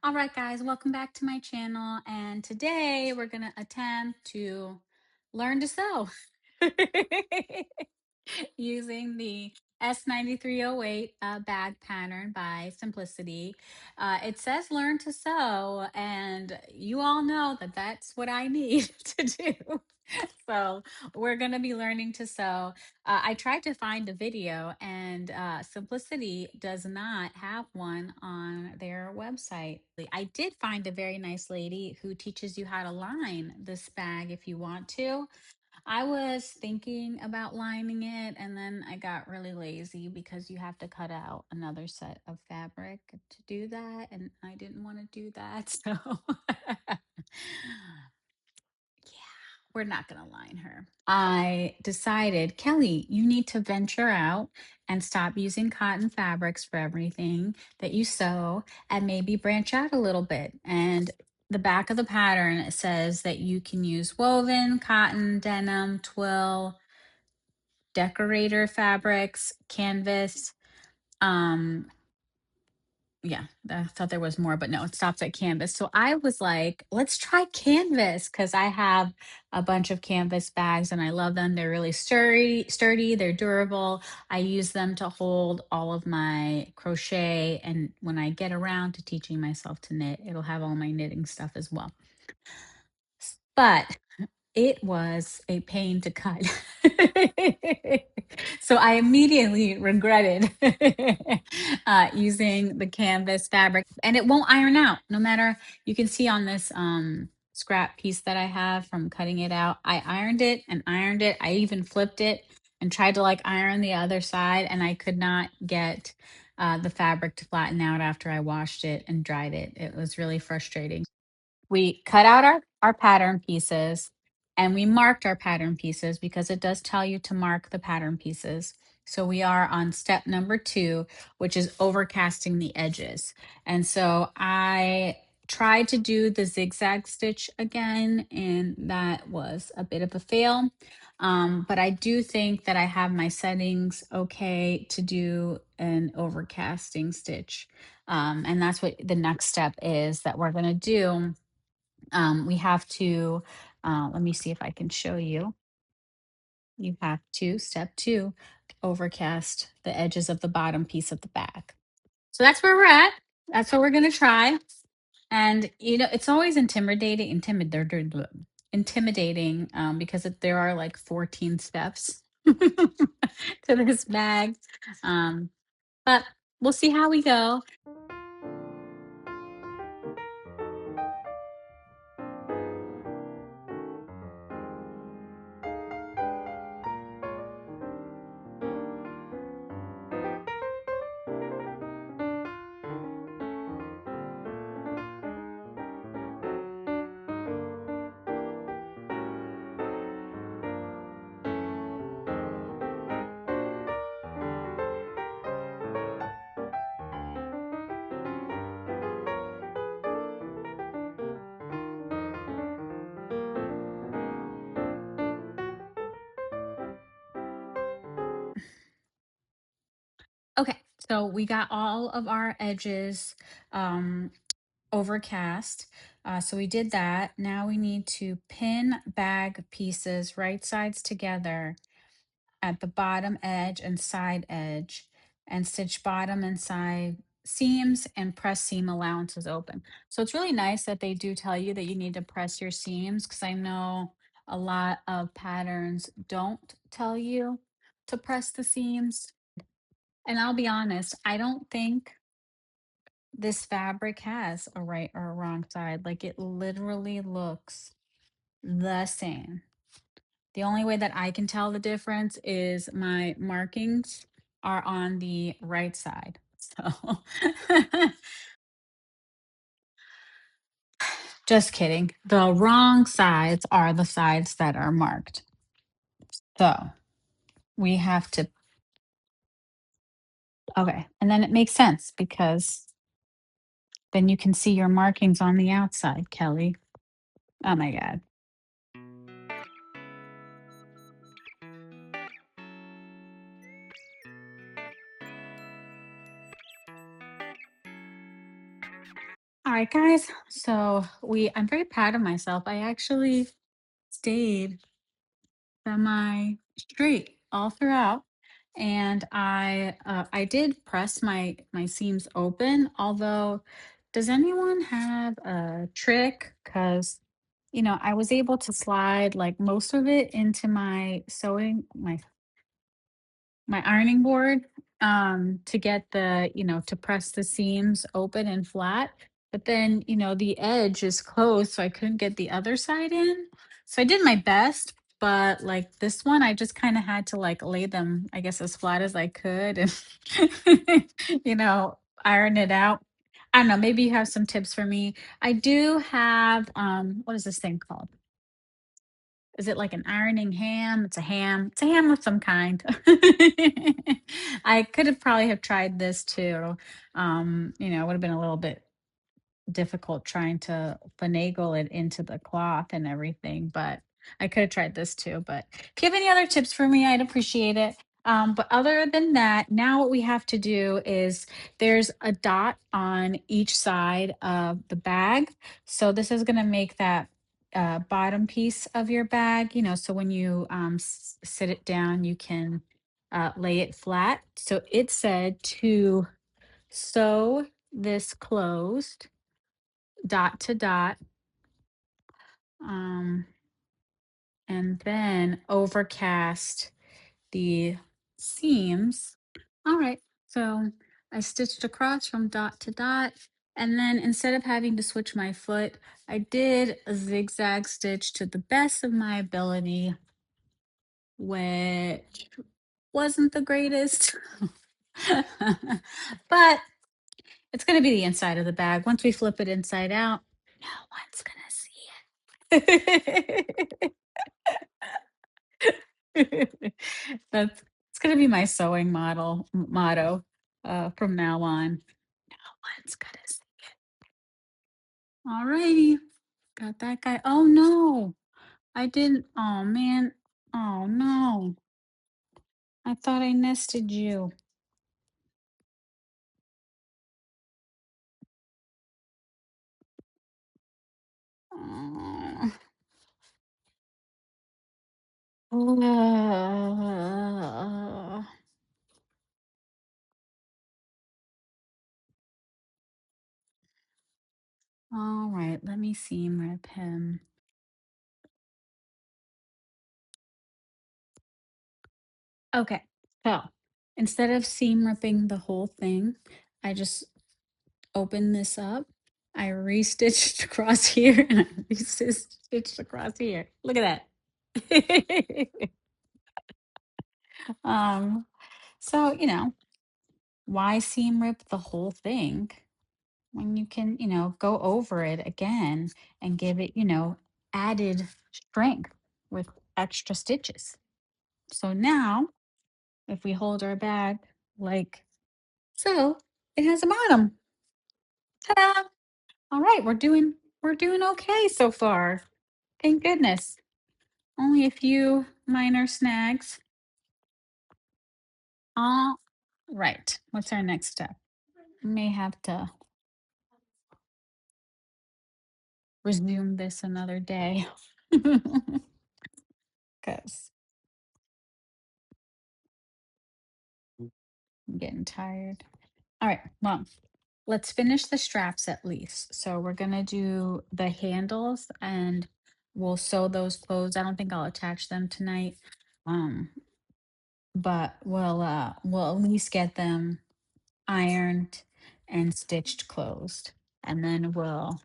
All right, guys, welcome back to my channel. And today we're going to attempt to learn to sew using the S9308 bag pattern by Simplicity. It says learn to sew, and you all know that that's what I need to do. So we're going to be learning to sew. I tried to find a video, and Simplicity does not have one on their website. I did find a very nice lady who teaches you how to line this bag if you want to. I was thinking about lining it, and then I got really lazy because you have to cut out another set of fabric to do that, and I didn't want to do that. So we're not going to line her. I decided, Kelly, you need to venture out and stop using cotton fabrics for everything that you sew and maybe branch out a little bit. And the back of the pattern it says that you can use woven, cotton, denim, twill, decorator fabrics, canvas. Um, yeah, I thought there was more, but no, it stops at canvas. So I was like, let's try canvas because I have a bunch of canvas bags and I love them. They're really sturdy, they're durable. I use them to hold all of my crochet. And when I get around to teaching myself to knit, it'll have all my knitting stuff as well. But it was a pain to cut. So I immediately regretted using the canvas fabric, and it won't iron out no matter. You can see on this scrap piece that I have from cutting it out, I ironed it and ironed it. I even flipped it and tried to like iron the other side, and I could not get the fabric to flatten out after I washed it and dried it. It was really frustrating. We cut out our pattern pieces and we marked our pattern pieces because it does tell you to mark the pattern pieces. So we are on step number 2, which is overcasting the edges. And so I tried to do the zigzag stitch again, and that was a bit of a fail. But I do think that I have my settings okay to do an overcasting stitch. And that's what the next step is that we're going to do. We have to, let me see if I can show you. You have to, step 2, overcast the edges of the bottom piece of the bag. So that's where we're at. That's what we're going to try. And, it's always intimidating because there are like 14 steps to this bag. Um, but we'll see how we go. Okay, so we got all of our edges um, overcast. So we did that. Now we need to pin bag pieces right sides together at the bottom edge and side edge and stitch bottom and side seams and press seam allowances open. So it's really nice that they do tell you that you need to press your seams because I know a lot of patterns don't tell you to press the seams. And I'll be honest, I don't think this fabric has a right or a wrong side. Like it literally looks the same. The only way that I can tell the difference is my markings are on the right side. So just kidding. The wrong sides are the sides that are marked. So we have to, okay. And then it makes sense because then you can see your markings on the outside, Kelly. Oh my God. All right, guys. So I'm very proud of myself. I actually stayed semi straight all throughout, and I did press my seams open. Although, does anyone have a trick? Because I was able to slide like most of it into my ironing board to get to press the seams open and flat, but then the edge is closed, so I couldn't get the other side in. So I did my best, but like this one I just kind of had to like lay them, I guess, as flat as I could, and you know iron it out. I don't know, maybe you have some tips for me. I do have what is this thing called? Is it like an ironing ham? It's a ham. It's a ham of some kind. I could have probably have tried this too. It would have been a little bit difficult trying to finagle it into the cloth and everything, but I could have tried this too. But if you have any other tips for me, I'd appreciate it. But other than that, now what we have to do is there's a dot on each side of the bag. So this is going to make that bottom piece of your bag, so when you sit it down, you can lay it flat. So it said to sew this closed dot to dot, um, and then overcast the seams. All right, so I stitched across from dot to dot, and then instead of having to switch my foot, I did a zigzag stitch to the best of my ability, which wasn't the greatest. But it's going to be the inside of the bag. Once we flip it inside out, no one's going to see it. That's it's gonna be my sewing motto from now on. No one's gonna see. All righty, got that guy. Oh no, I didn't. Oh man. Oh no, I thought I nested you. Oh. All right, let me seam rip him. Okay, so instead of seam ripping the whole thing, I just open this up. I restitched across here and I restitched across here. Look at that. um, so why seam rip the whole thing when you can, go over it again and give it, added strength with extra stitches. So now if we hold our bag like so, it has a bottom. Ta-da! All right, we're doing okay so far. Thank goodness. Only a few minor snags. All right. What's our next step? May have to resume this another day because I'm getting tired. All right. Well, let's finish the straps at least. So we're gonna do the handles and we'll sew those closed. I don't think I'll attach them tonight. Um, but we'll at least get them ironed and stitched closed. And then we'll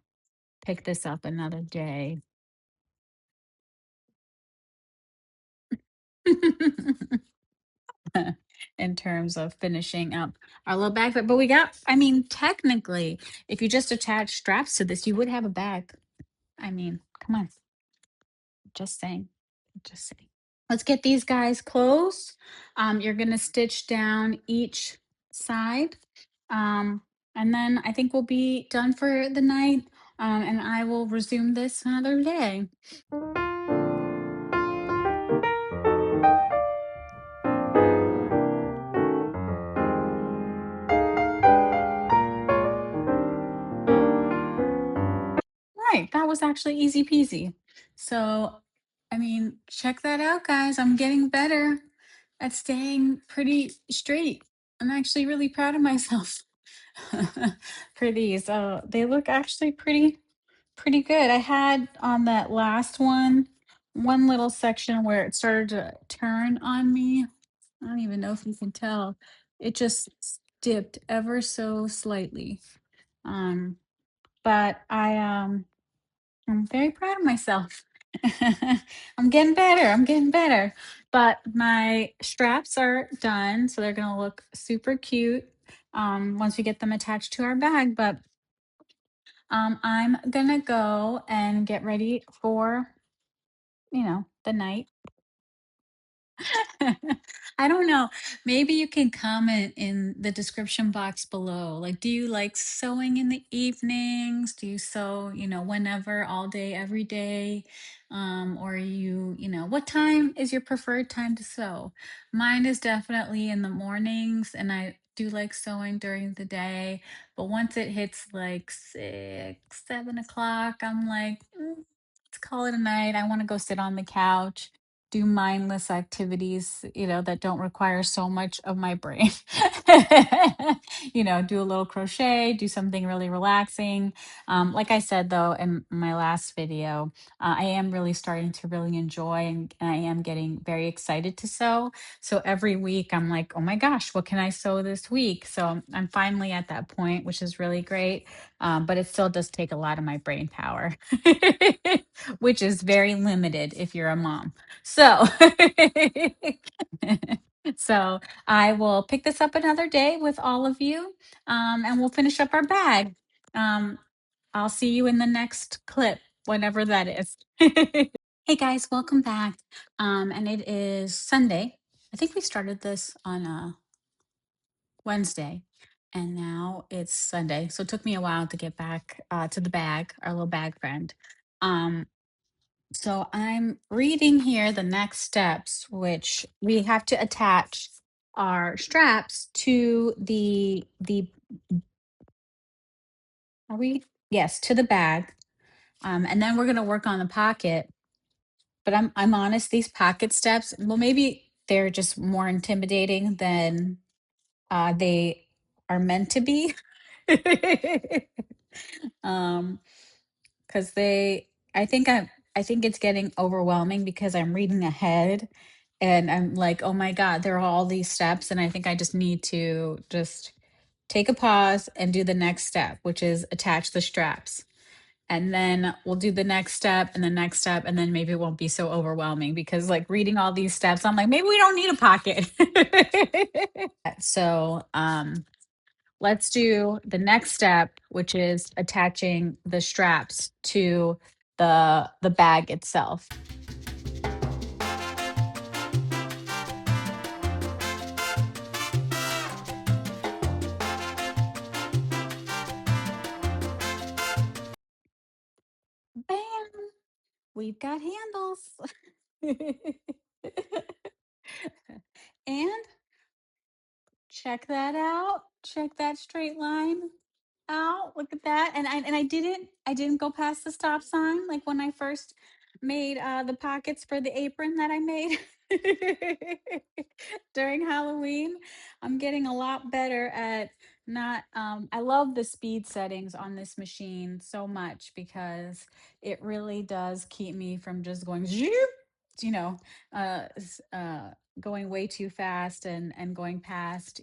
pick this up another day. In terms of finishing up our little bag. But we got, I mean, technically, if you just attach straps to this, you would have a bag. I mean, come on. Just saying. Just saying. Let's get these guys closed. You're going to stitch down each side. Um, and then I think we'll be done for the night. And I will resume this another day. right. That was actually easy peasy. So, I mean, check that out, guys. I'm getting better at staying pretty straight. I'm actually really proud of myself for these. They look actually pretty good. I had on that last one little section where it started to turn on me. I don't even know if you can tell. It just dipped ever so slightly. Um, but I'm very proud of myself. I'm getting better. I'm getting better. But my straps are done, so they're gonna look super cute once we get them attached to our bag. But I'm gonna go and get ready for, the night. I don't know. Maybe you can comment in the description box below. Like, do you like sewing in the evenings? Do you sew, whenever, all day, every day? Or what time is your preferred time to sew? Mine is definitely in the mornings, and I do like sewing during the day. But once it hits like 6, 7 o'clock, I'm like, let's call it a night. I want to go sit on the couch, do mindless activities, that don't require so much of my brain. Do a little crochet, do something really relaxing. Like I said, though, in my last video, I am really starting to really enjoy, and I am getting very excited to sew. So every week I'm like, oh my gosh, what can I sew this week? So I'm finally at that point, which is really great. But it still does take a lot of my brain power, which is very limited if you're a mom. So, so I will pick this up another day with all of you, and we'll finish up our bag. Um, I'll see you in the next clip, whenever that is. Hey guys, welcome back. And it is Sunday. I think we started this on Wednesday, and now it's Sunday. So it took me a while to get back to the bag, our little bag friend. Um, so I'm reading here the next steps, which we have to attach our straps to the are we? Yes, to the bag. And then we're gonna work on the pocket. But I'm honest, these pocket steps, well, maybe they're just more intimidating than they are meant to be. um, because I think it's getting overwhelming because I'm reading ahead, and I'm like, oh my God, there are all these steps. And I think I just need to just take a pause and do the next step, which is attach the straps. And then we'll do the next step and the next step. And then maybe it won't be so overwhelming, because like reading all these steps, I'm like, maybe we don't need a pocket. So let's do the next step, which is attaching the straps to the bag itself. Bam! We've got handles. And check that out. Check that straight line out. Look at that. And I didn't go past the stop sign like when I first made the pockets for the apron that I made during Halloween. I'm getting a lot better at not I love the speed settings on this machine so much, because it really does keep me from just going zoop, you know, going way too fast and going past,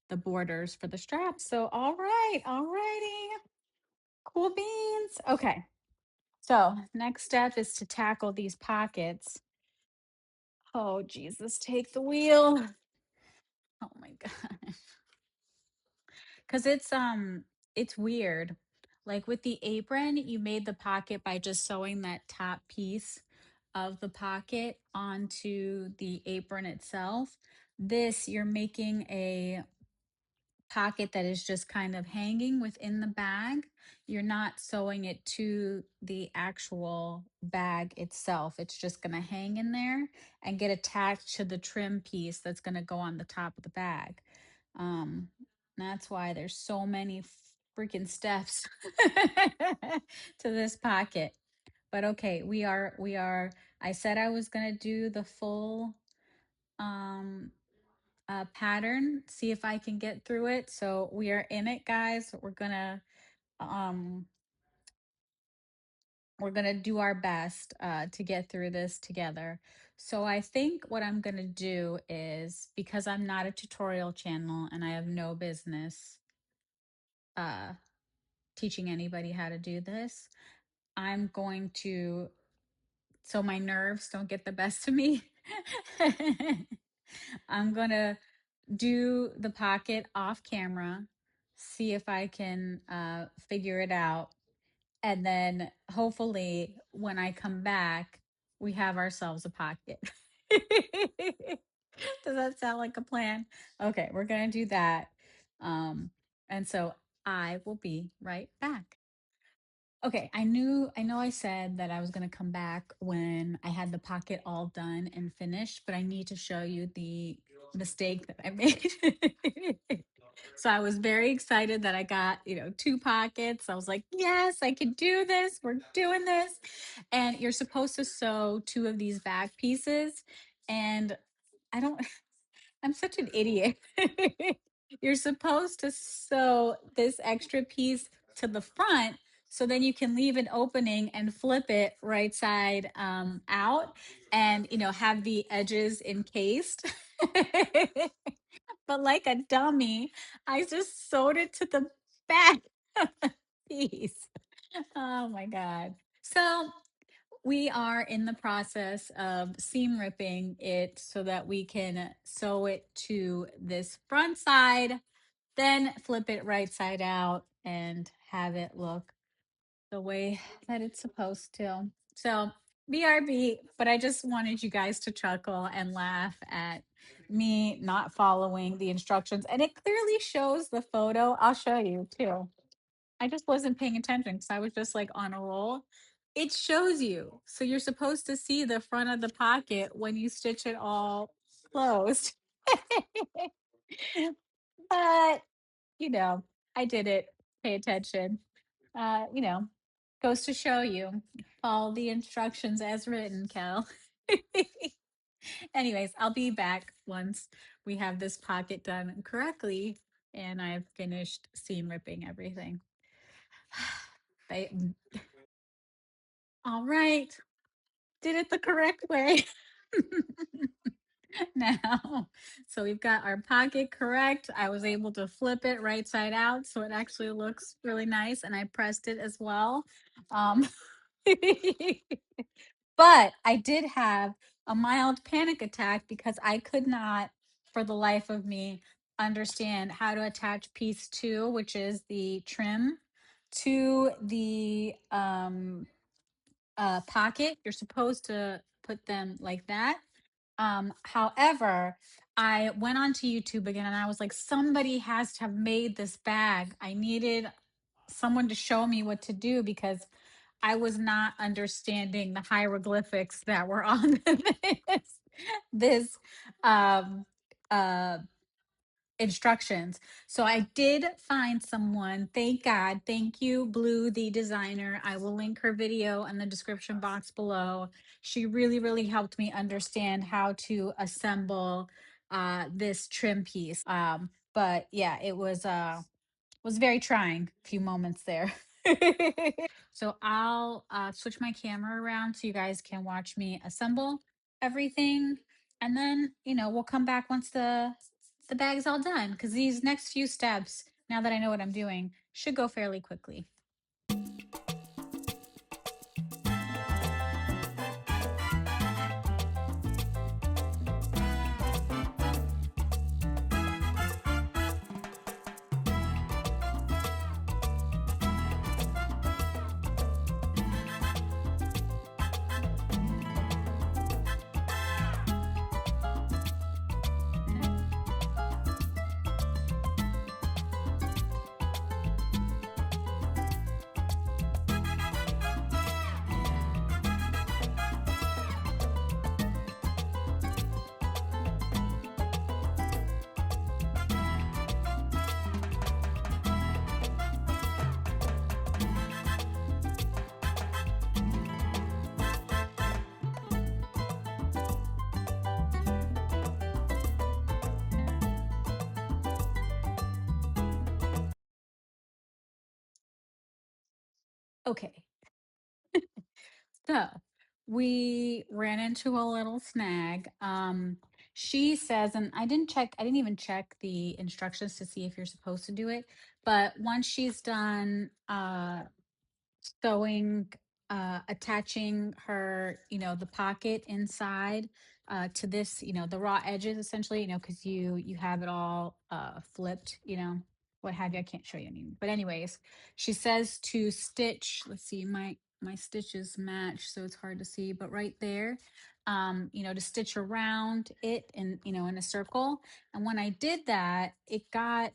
the borders for the straps. So, all right, all righty. Cool beans. Okay. So, next step is to tackle these pockets. Oh, Jesus, take the wheel. Oh my God. Cuz it's weird. Like with the apron, you made the pocket by just sewing that top piece of the pocket onto the apron itself. This, you're making a pocket that is just kind of hanging within the bag. You're not sewing it to the actual bag itself. It's just going to hang in there and get attached to the trim piece that's going to go on the top of the bag. That's why there's so many freaking steps to this pocket. But okay, we are I said I was going to do the full um pattern, see if I can get through it. So we are in it, guys. Um we're gonna do our best to get through this together. So I think what I'm gonna do is, because I'm not a tutorial channel and I have no business uh, teaching anybody how to do this, I'm going to, so my nerves don't get the best of me. I'm gonna do the pocket off camera, see if I can figure it out. And then hopefully when I come back, we have ourselves a pocket. Does that sound like a plan? Okay, we're going to do that. And so I will be right back. Okay, I know I said that I was going to come back when I had the pocket all done and finished, but I need to show you the mistake that I made. So I was very excited that I got, two pockets. I was like, yes, I can do this. We're doing this. And you're supposed to sew two of these back pieces. And I don't, I'm such an idiot. You're supposed to sew this extra piece to the front so then you can leave an opening and flip it right side out and have the edges encased. But like a dummy, I just sewed it to the back of the piece. Oh my God. So we are in the process of seam ripping it so that we can sew it to this front side, then flip it right side out and have it look the way that it's supposed to. So BRB, but I just wanted you guys to chuckle and laugh at me not following the instructions. And it clearly shows the photo. I'll show you too. I just wasn't paying attention because I was just like on a roll. It shows you. So you're supposed to see the front of the pocket when you stitch it all closed. But, you know, I did it. Pay attention. Uh, you know, Goes to show you. Follow the instructions as written, Kel. Anyways, I'll be back once we have this pocket done correctly and I've finished seam ripping everything. They, all right, did it the correct way. Now, so we've got our pocket correct. I was able to flip it right side out, so it actually looks really nice, and I pressed it as well. Um, but I did have a mild panic attack because I could not, for the life of me, understand how to attach piece two, which is the trim, to the pocket. You're supposed to put them like that. However, I went onto YouTube again and I was like, somebody has to have made this bag. I needed someone to show me what to do because I was not understanding the hieroglyphics that were on this um uh instructions. So I did find someone. Thank God. Thank you, Blue, the designer. I will link her video in the description box below. She really, really helped me understand how to assemble this trim piece. But yeah, it was very trying few moments there. So I'll switch my camera around so you guys can watch me assemble everything. And then, we'll come back once the bag's all done because these next few steps, now that I know what I'm doing, should go fairly quickly. Okay. So we ran into a little snag. She says, and I didn't even check the instructions to see if you're supposed to do it, but once she's done sewing, attaching her, the pocket inside to this, the raw edges essentially, because you have it all flipped, what have you. I can't show you any, but anyways, she says to stitch. Let's see, my stitches match, so it's hard to see, but right there, to stitch around it and in a circle. And when I did that, it got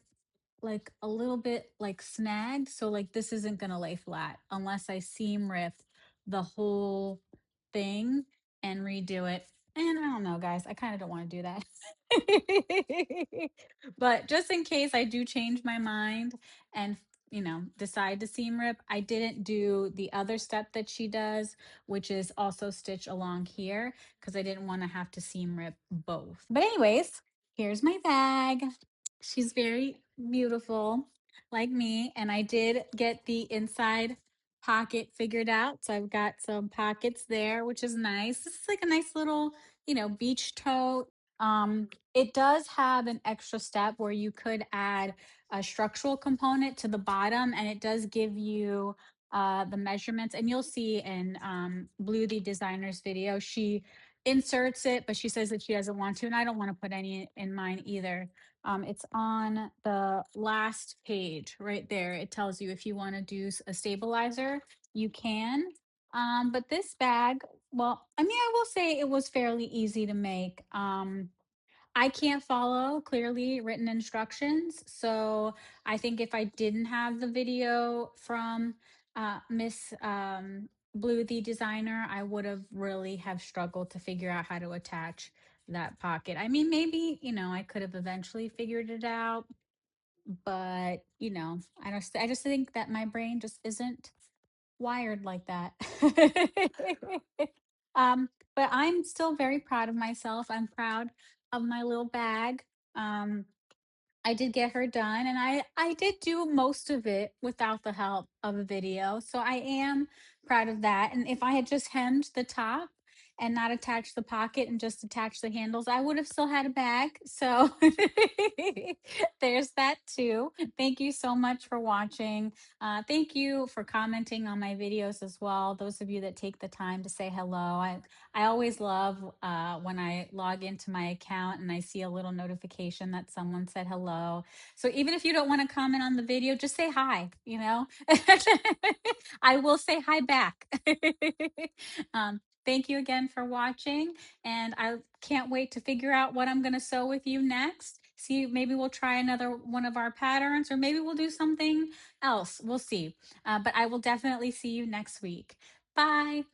like a little bit like snagged. So like this isn't gonna lay flat unless I seam rip the whole thing and redo it. And I don't know, guys. I kind of don't want to do that. But just in case I do change my mind and decide to seam rip, I didn't do the other step that she does, which is also stitch along here because I didn't want to have to seam rip both. But anyways, here's my bag. She's very beautiful, like me. And I did get the inside pocket figured out. So I've got some pockets there, which is nice. This is like a nice little, beach tote. It does have an extra step where you could add a structural component to the bottom, and it does give you the measurements. And you'll see in Blue the designer's video, she inserts it, but she says that she doesn't want to, and I don't want to put any in mine either. It's on the last page right there. It tells you if you want to do a stabilizer, you can. But this bag, well, I mean, I will say it was fairly easy to make. I can't follow clearly written instructions. So I think if I didn't have the video from Miss Blue, the designer, I would have really have struggled to figure out how to attach that pocket. I mean, maybe, I could have eventually figured it out, but I just think that my brain just isn't wired like that. But I'm still very proud of myself. I'm proud of my little bag. Um, I did get her done, and I did do most of it without the help of a video. So I am proud of that. And if I had just hemmed the top and not attached the pocket and just attached the handles, I would have still had a bag. So there's that too. Thank you so much for watching. Thank you for commenting on my videos as well. Those of you that take the time to say hello. I always love when I log into my account and I see a little notification that someone said hello. So even if you don't want to comment on the video, just say hi, I will say hi back. Thank you again for watching. And I can't wait to figure out what I'm going to sew with you next. See, maybe we'll try another one of our patterns, or maybe we'll do something else. We'll see. But I will definitely see you next week. Bye.